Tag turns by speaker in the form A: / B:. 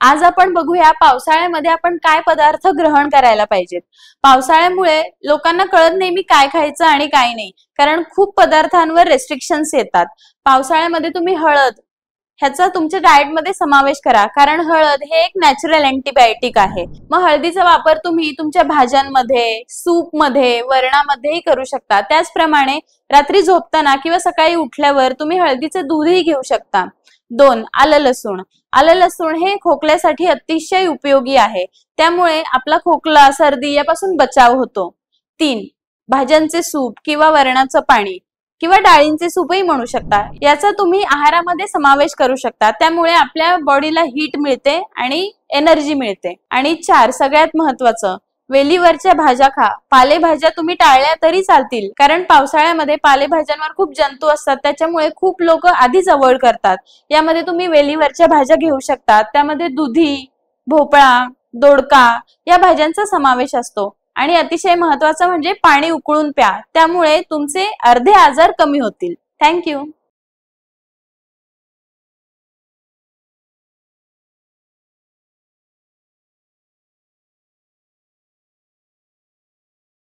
A: आज आपण बघूया पावसाळ्यामध्ये आपण काय पदार्थ ग्रहण करायला पाहिजेत। पावसाळ्यामुळे लोकांना कळत नाही मी काय खायचं आणि काय नाही, कारण खूप पदार्थांवर रेस्ट्रिक्शन्स येतात। पावसाळ्यामध्ये तुम्ही हळद ह्याचा तुमच्या डाएट मध्ये समावेश करा, कारण हळद हे एक नॅचरल अँटीबायोटिक आहे। मग हळदीचा वापर तुम्ही तुमच्या भाज्यांमध्ये, सूप मध्ये, वरणामध्येही करू शकता। त्याचप्रमाणे रात्री झोपताना किंवा सकाळी उठल्यावर तुम्ही हळदीचे दूधही घेऊ शकता। 2. आलं लसूण। आलं लसूण हे खोकल्यासाठी अतिशय उपयोगी आहे, त्यामुळे आपला खोकला, सर्दी यापासून बचाव होतो। 3. भाज्यांचे सूप किंवा वरणाचं पाणी किंवा डाळींचे सूपही म्हणू शकता, याचा तुम्ही आहारामध्ये समावेश करू शकता, त्यामुळे आपल्या बॉडीला हीट मिळते आणि एनर्जी मिळते। आणि 4. सगळ्यात महत्त्वाचं, वेलीवरच्या भाज्या खा। पालेभाज्या तुम्ही टाळल्या तरी चालतील, कारण पावसाळ्यामध्ये पालेभाज्यांवर खूप जंतू असतात, त्याच्यामुळे खूप लोक आधीच अवॉइड करतात। यामध्ये तुम्ही वेलीवरच्या भाज्या घेऊ शकता, त्यामध्ये दुधी, भोपळा, दोडका या भाज्यांचा समावेश असतो। आणि अतिशय महत्त्वाचं म्हणजे पाणी उकळून प्या, त्यामुळे तुमचे अर्धे आजार कमी होतील। थँक्यू।